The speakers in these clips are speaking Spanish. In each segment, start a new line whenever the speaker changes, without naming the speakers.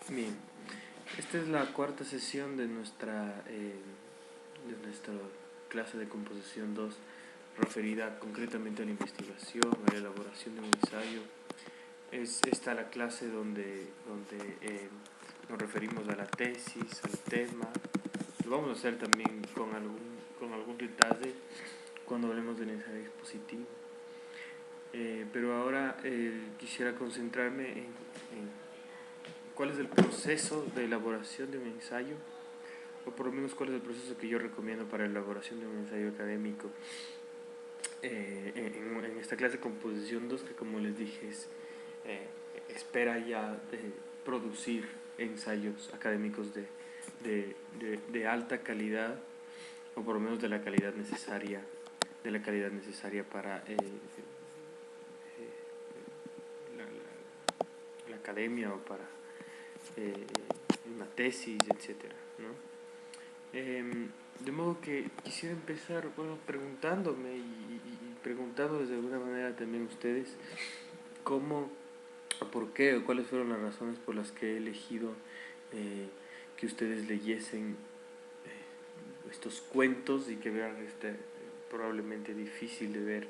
Bien, esta es la cuarta sesión de nuestra clase de composición 2, referida concretamente a la investigación, a la elaboración de un ensayo. Es esta la clase donde nos referimos a la tesis, al tema. Lo vamos a hacer también con algún detalle cuando hablemos del ensayo expositivo. Pero ahora quisiera concentrarme en cuál es el proceso de elaboración de un ensayo, o por lo menos cuál es el proceso que yo recomiendo para la elaboración de un ensayo académico. En esta clase de composición 2, que como les dije espera ya producir ensayos académicos de alta calidad, o por lo menos de la calidad necesaria para la academia, o para una tesis, etcétera, ¿no? De modo que quisiera empezar, preguntándome y preguntándoles de alguna manera también a ustedes cómo, o por qué, o cuáles fueron las razones por las que he elegido que ustedes leyesen estos cuentos, y que vean probablemente difícil de ver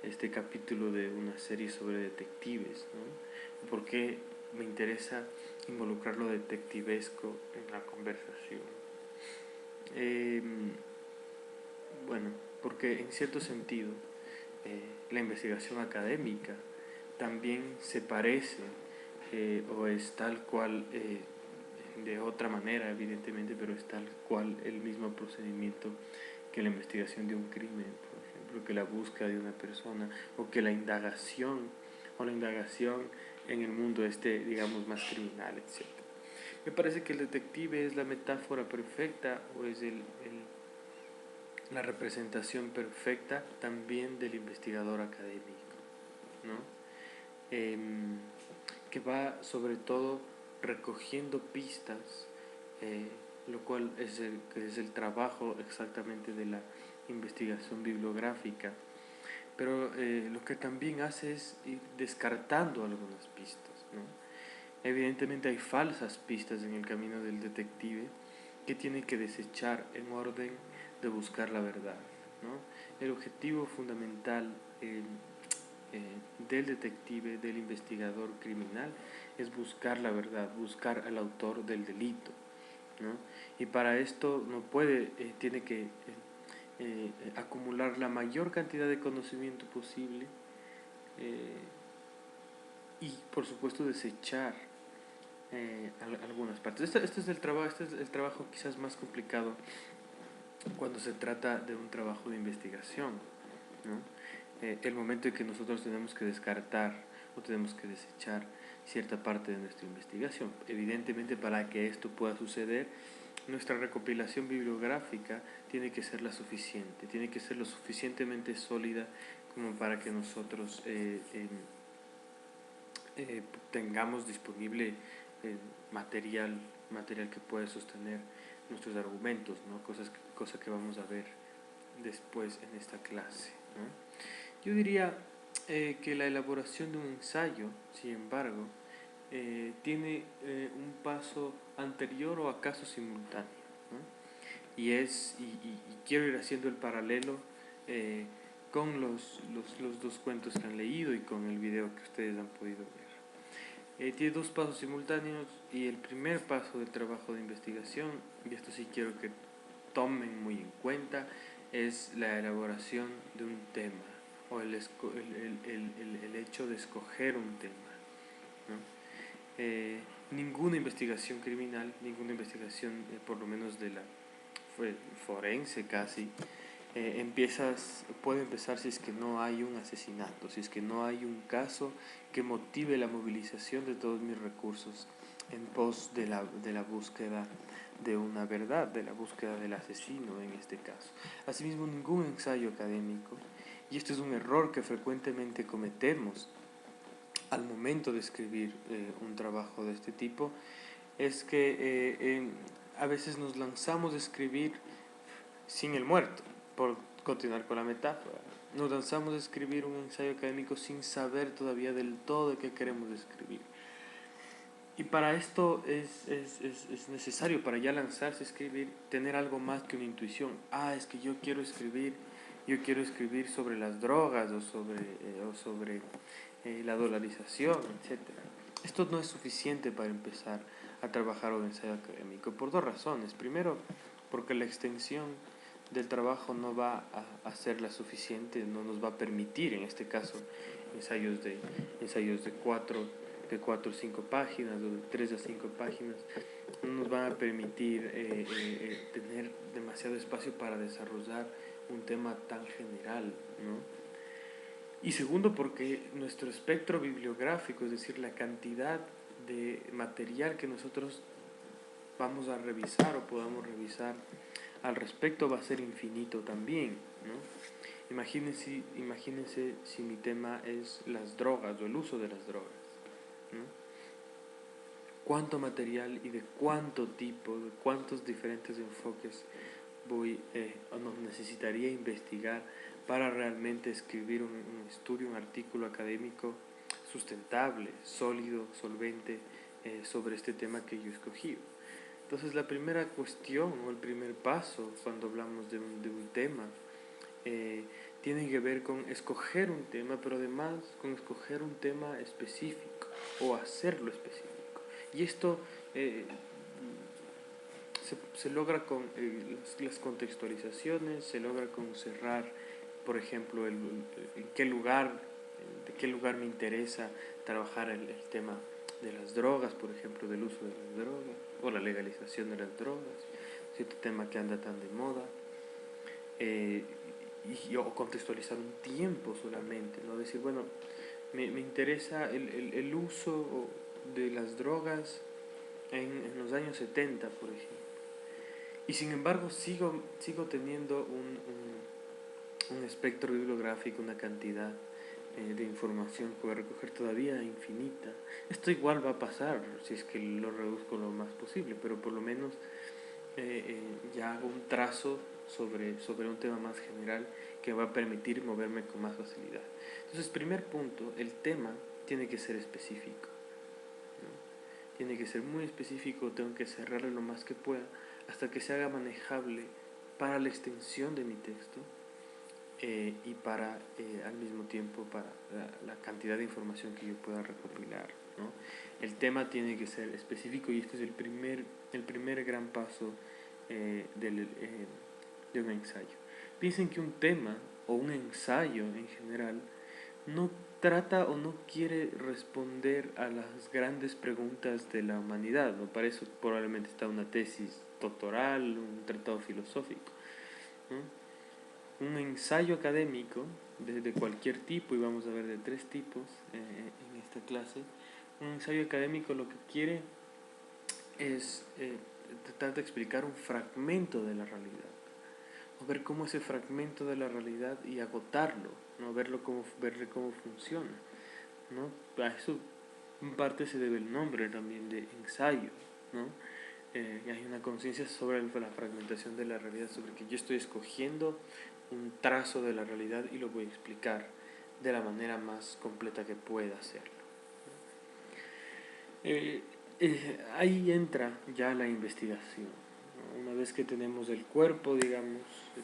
este capítulo de una serie sobre detectives, ¿no? ¿Por qué me interesa involucrar lo detectivesco en la conversación? Bueno, porque en cierto sentido la investigación académica también se parece o es tal cual, de otra manera evidentemente, pero es tal cual el mismo procedimiento que la investigación de un crimen, por ejemplo, que la búsqueda de una persona, o que la indagación en el mundo digamos, más criminal, etc. Me parece que el detective es la metáfora perfecta, o es la representación perfecta también del investigador académico, ¿no? Que va sobre todo recogiendo pistas, lo cual es el trabajo exactamente de la investigación bibliográfica, pero lo que también hace es ir descartando algunas pistas, ¿no? Evidentemente hay falsas pistas en el camino del detective que tiene que desechar en orden de buscar la verdad, ¿no? El objetivo fundamental del detective, del investigador criminal, es buscar la verdad, buscar al autor del delito, ¿no? Y para esto tiene que acumular la mayor cantidad de conocimiento posible, y por supuesto desechar algunas partes. Este es el trabajo quizás más complicado cuando se trata de un trabajo de investigación, ¿no? El momento en que nosotros tenemos que descartar o tenemos que desechar cierta parte de nuestra investigación. Evidentemente, para que esto pueda suceder, nuestra recopilación bibliográfica tiene que ser la suficiente, tiene que ser lo suficientemente sólida como para que nosotros tengamos disponible material que pueda sostener nuestros argumentos, ¿no? Cosa que vamos a ver después en esta clase, ¿no? Yo diría que la elaboración de un ensayo, sin embargo, tiene un paso anterior o acaso simultáneo, ¿no? Y quiero ir haciendo el paralelo con los dos cuentos que han leído y con el video que ustedes han podido ver. Tiene dos pasos simultáneos, y el primer paso del trabajo de investigación, y esto sí quiero que tomen muy en cuenta, es la elaboración de un tema, o el hecho de escoger un tema, ¿no? Ninguna investigación criminal, ninguna investigación, por lo menos de la forense casi, puede empezar si es que no hay un asesinato, si es que no hay un caso que motive la movilización de todos mis recursos en pos de la búsqueda de una verdad, de la búsqueda del asesino en este caso. Asimismo, ningún ensayo académico, y esto es un error que frecuentemente cometemos al momento de escribir un trabajo de este tipo, es que a veces nos lanzamos a escribir sin el muerto, por continuar con la metáfora. Nos lanzamos a escribir un ensayo académico sin saber todavía del todo de qué queremos escribir. Y para esto es necesario, para ya lanzarse a escribir, tener algo más que una intuición. Es que yo quiero escribir sobre las drogas o sobre la dolarización, etcétera. Esto no es suficiente para empezar a trabajar un ensayo académico por dos razones. Primero, porque la extensión del trabajo no va a ser la suficiente, no nos va a permitir, en este caso, ensayos de 4 o 5 páginas o de 3 a 5 páginas, no nos van a permitir tener demasiado espacio para desarrollar un tema tan general, ¿no? Y segundo, porque nuestro espectro bibliográfico, es decir, la cantidad de material que nosotros vamos a revisar o podamos revisar al respecto va a ser infinito también, ¿no? Imagínense si mi tema es las drogas o el uso de las drogas, ¿no? ¿Cuánto material y de cuánto tipo, de cuántos diferentes enfoques necesitaría investigar para realmente escribir un estudio, un artículo académico sustentable, sólido, solvente, sobre este tema que yo he escogido? Entonces, la primera cuestión o el primer paso cuando hablamos de un tema tiene que ver con escoger un tema, pero además con escoger un tema específico o hacerlo específico. Y esto se logra con las contextualizaciones, se logra con cerrar, por ejemplo, de qué lugar me interesa trabajar el tema de las drogas, por ejemplo, del uso de las drogas, o la legalización de las drogas, cierto tema que anda tan de moda, o contextualizar un tiempo solamente, ¿no? Decir, bueno, me interesa el uso de las drogas en los años 70, por ejemplo. Y sin embargo sigo teniendo un espectro bibliográfico, una cantidad de información que voy a recoger todavía infinita. Esto igual va a pasar si es que lo reduzco lo más posible, pero por lo menos ya hago un trazo sobre un tema más general que me va a permitir moverme con más facilidad. Entonces, primer punto, el tema tiene que ser específico, ¿no? Tiene que ser muy específico, tengo que cerrarlo lo más que pueda hasta que se haga manejable para la extensión de mi texto y para al mismo tiempo para la cantidad de información que yo pueda recopilar, ¿no? El tema tiene que ser específico y este es el primer gran paso de un ensayo. Piensen que un tema o un ensayo en general no trata o no quiere responder a las grandes preguntas de la humanidad, ¿no? Para eso probablemente está una tesis doctoral, un tratado filosófico, ¿no? Un ensayo académico de cualquier tipo, y vamos a ver de 3 tipos en esta clase. Un ensayo académico lo que quiere es tratar de explicar un fragmento de la realidad, o ver cómo ese fragmento de la realidad y agotarlo, ¿no? Verle cómo funciona, ¿no? A eso en parte se debe el nombre también de ensayo, ¿no? Hay una conciencia sobre la fragmentación de la realidad, sobre que yo estoy escogiendo un trazo de la realidad y lo voy a explicar de la manera más completa que pueda hacerlo. Ahí entra ya la investigación, ¿no? Una vez que tenemos el cuerpo, digamos,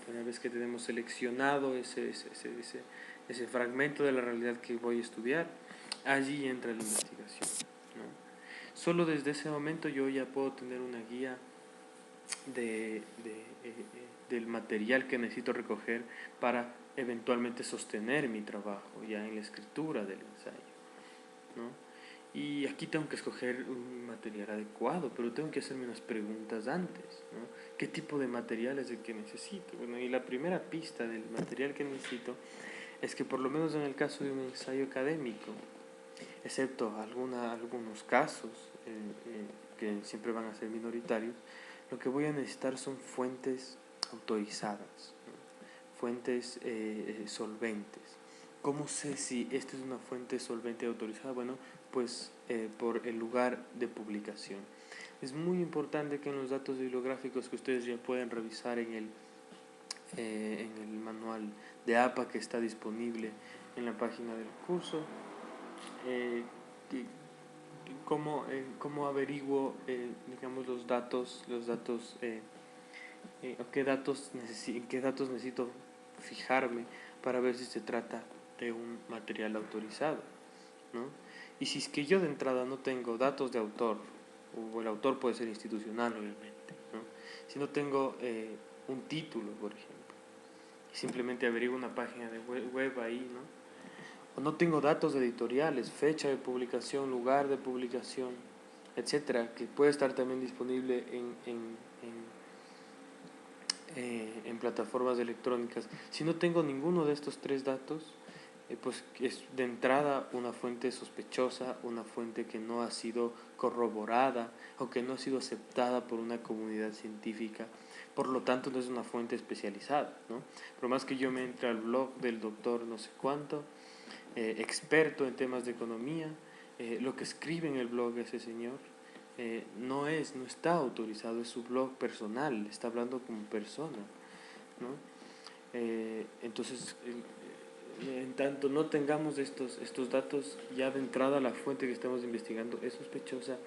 una vez que tenemos seleccionado ese fragmento de la realidad que voy a estudiar, allí entra la investigación, ¿no? Solo desde ese momento yo ya puedo tener una guía del material que necesito recoger para eventualmente sostener mi trabajo ya en la escritura del ensayo, ¿no? Y aquí tengo que escoger un material adecuado, pero tengo que hacerme unas preguntas antes, ¿no? ¿Qué tipo de material es el que necesito? Bueno, y la primera pista del material que necesito es que, por lo menos en el caso de un ensayo académico, excepto algunos casos que siempre van a ser minoritarios, lo que voy a necesitar son fuentes autorizadas, ¿no? Fuentes solventes. ¿Cómo sé si esta es una fuente solvente autorizada? Bueno, pues por el lugar de publicación. Es muy importante que en los datos bibliográficos que ustedes ya pueden revisar en el manual de APA que está disponible en la página del curso, cómo averiguo, digamos, los datos, en qué datos necesito fijarme para ver si se trata de un material autorizado, ¿no? Y si es que yo de entrada no tengo datos de autor, o el autor puede ser institucional, obviamente, ¿no? Si no tengo un título, por ejemplo, y simplemente averiguo una página de web ahí, ¿no? O no tengo datos editoriales, fecha de publicación, lugar de publicación, etcétera, que puede estar también disponible en plataformas electrónicas. Si no tengo ninguno de estos tres datos, pues es de entrada una fuente sospechosa, una fuente que no ha sido corroborada o que no ha sido aceptada por una comunidad científica. Por lo tanto, no es una fuente especializada, ¿no? Por más que yo me entre al blog del doctor no sé cuánto, experto en temas de economía, lo que escribe en el blog ese señor no está autorizado, es su blog personal, está hablando como persona, ¿no? Entonces, en tanto no tengamos estos datos, ya de entrada la fuente que estamos investigando es sospechosa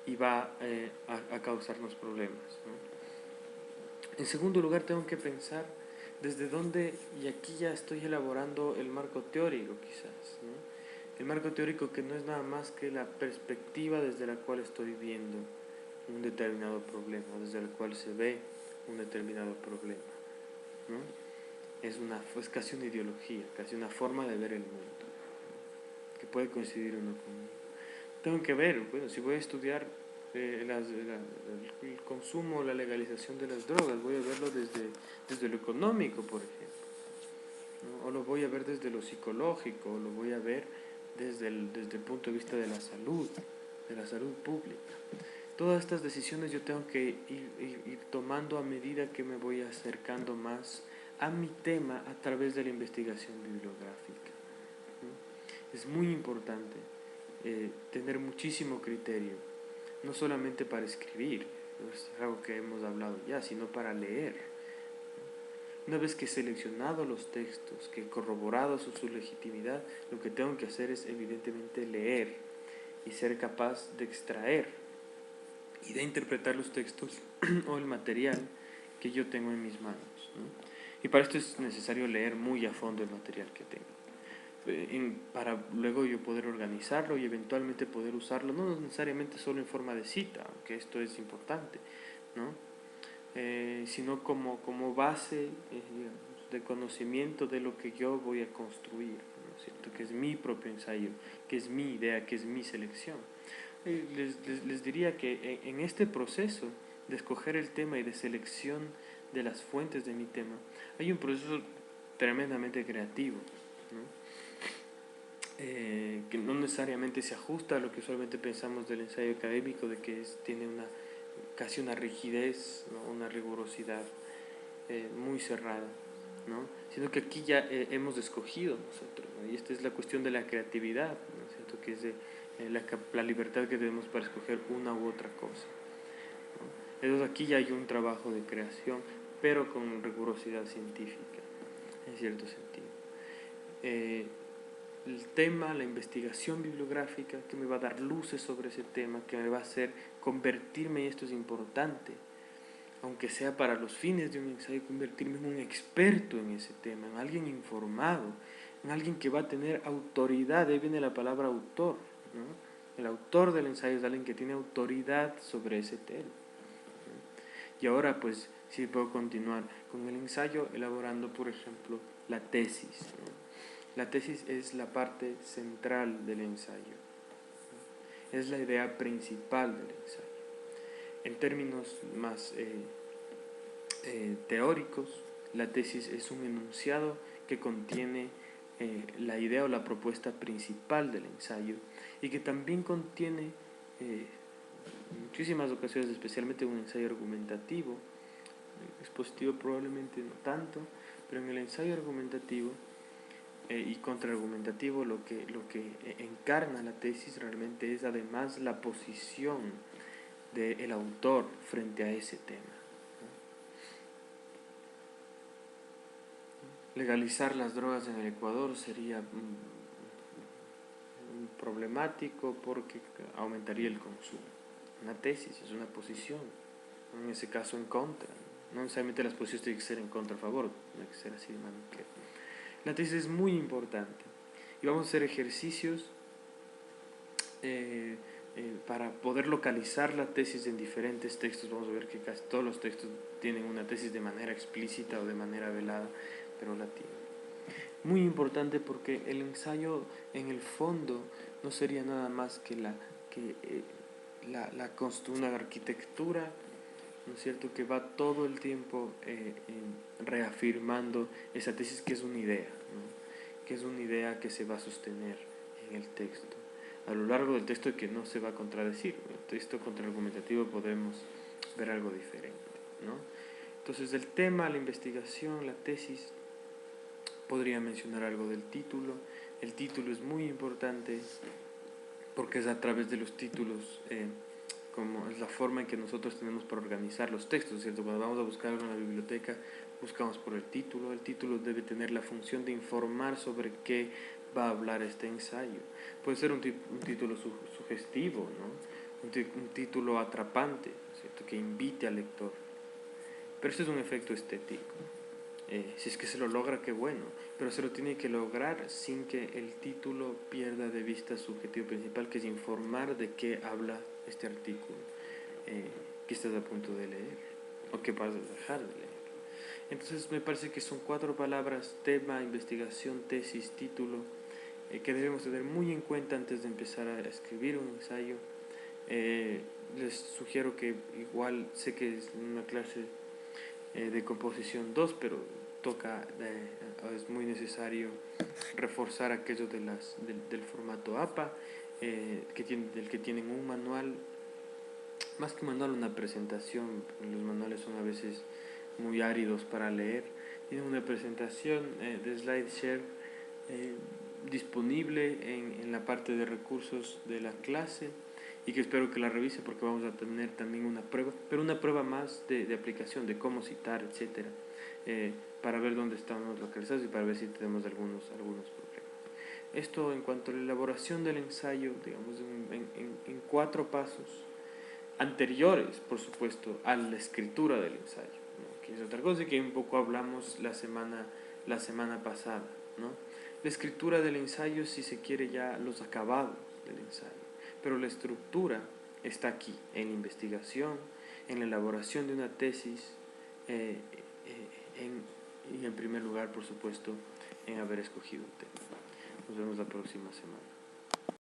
y va a causarnos problemas, ¿no? En segundo lugar, tengo que pensar desde dónde, y aquí ya estoy elaborando el marco teórico quizás, ¿no? El marco teórico que no es nada más que la perspectiva desde la cual estoy viendo un determinado problema, desde el cual se ve un determinado problema, ¿no? Es casi una ideología, casi una forma de ver el mundo, que puede coincidir uno con uno. Tengo que ver, bueno, si voy a estudiar el consumo, la legalización de las drogas, voy a verlo desde lo económico, por ejemplo, ¿no? O lo voy a ver desde lo psicológico, o lo voy a ver desde el punto de vista de la salud pública. Todas estas decisiones yo tengo que ir tomando a medida que me voy acercando más a mi tema a través de la investigación bibliográfica, ¿no? Es muy importante tener muchísimo criterio, no solamente para escribir, es algo que hemos hablado ya, sino para leer. Una vez que he seleccionado los textos, que he corroborado su legitimidad, lo que tengo que hacer es evidentemente leer y ser capaz de extraer y de interpretar los textos o el material que yo tengo en mis manos, ¿no? Y para esto es necesario leer muy a fondo el material que tengo, para luego yo poder organizarlo y eventualmente poder usarlo, no necesariamente solo en forma de cita, aunque esto es importante, ¿no? Sino como base, digamos, de conocimiento de lo que yo voy a construir, ¿no es cierto? Que es mi propio ensayo, que es mi idea, que es mi selección. Les diría que en este proceso de escoger el tema y de selección de las fuentes de mi tema, hay un proceso tremendamente creativo, ¿no? Que no necesariamente se ajusta a lo que usualmente pensamos del ensayo académico, de que tiene casi una rigidez, ¿no? Una rigurosidad muy cerrada, ¿no? Sino que aquí ya hemos escogido nosotros, ¿no? Y esta es la cuestión de la creatividad, ¿no es cierto? Que es de la libertad que tenemos para escoger una u otra cosa, ¿no? Entonces aquí ya hay un trabajo de creación, pero con rigurosidad científica, en cierto sentido. El tema, la investigación bibliográfica, que me va a dar luces sobre ese tema, que me va a hacer convertirme, y esto es importante, aunque sea para los fines de un ensayo, convertirme en un experto en ese tema, en alguien informado, en alguien que va a tener autoridad. Ahí viene la palabra autor, ¿no? El autor del ensayo es alguien que tiene autoridad sobre ese tema, ¿no? Y ahora pues sí puedo continuar con el ensayo elaborando, por ejemplo, la tesis, ¿no? La tesis es la parte central del ensayo, ¿no? Es la idea principal del ensayo. En términos más teóricos, la tesis es un enunciado que contiene la idea o la propuesta principal del ensayo y que también contiene, en muchísimas ocasiones, especialmente un ensayo argumentativo, expositivo probablemente no tanto, pero en el ensayo argumentativo y contraargumentativo lo que encarna la tesis realmente es además la posición del autor frente a ese tema. Legalizar las drogas en el Ecuador sería problemático porque aumentaría el consumo. Una tesis es una posición, en ese caso en contra. No necesariamente las posiciones tienen que ser en contra, a favor, no hay que ser así de maniqueo. La tesis es muy importante y vamos a hacer ejercicios para poder localizar la tesis en diferentes textos. Vamos a ver que casi todos los textos tienen una tesis de manera explícita o de manera velada, pero la tienen. Muy importante porque el ensayo en el fondo no sería nada más que una arquitectura, ¿no es cierto?, que va todo el tiempo reafirmando esa tesis, que es una idea, ¿no?, que es una idea que se va a sostener en el texto a lo largo del texto y que no se va a contradecir. En el texto contraargumentativo podemos ver algo diferente, ¿no? Entonces, el tema, la investigación, la tesis, podría mencionar algo del título. El título es muy importante porque es a través de los títulos como es la forma en que nosotros tenemos para organizar los textos, ¿cierto? Cuando vamos a buscar algo en la biblioteca, buscamos por el título. El título debe tener la función de informar sobre qué va a hablar este ensayo. Puede ser un título sugestivo, ¿no? Un título atrapante, ¿cierto?, que invite al lector. Pero este es un efecto estético. Si es que se lo logra, qué bueno, pero se lo tiene que lograr sin que el título pierda de vista su objetivo principal, que es informar de qué habla este artículo que estás a punto de leer o que vas a dejar de leer. Entonces me parece que son 4 palabras: tema, investigación, tesis, título, que debemos tener muy en cuenta antes de empezar a escribir un ensayo. Les sugiero que igual, sé que es una clase de composición 2, pero es muy necesario reforzar aquello del formato APA, del que tienen un manual, más que un manual, una presentación. Los manuales son a veces muy áridos para leer. Tienen una presentación de SlideShare disponible en la parte de recursos de la clase, y que espero que la revise porque vamos a tener también una prueba, pero una prueba más de aplicación, de cómo citar, etcétera, para ver dónde estamos localizados y para ver si tenemos algunos problemas. Esto en cuanto a la elaboración del ensayo, digamos, en 4 pasos anteriores, por supuesto, a la escritura del ensayo, ¿no?, que es otra cosa que un poco hablamos la semana pasada, ¿no? La escritura del ensayo, si se quiere, ya los acabados del ensayo, pero la estructura está aquí, en la investigación, en la elaboración de una tesis, y en primer lugar, por supuesto, en haber escogido un tema. Nos vemos la próxima semana.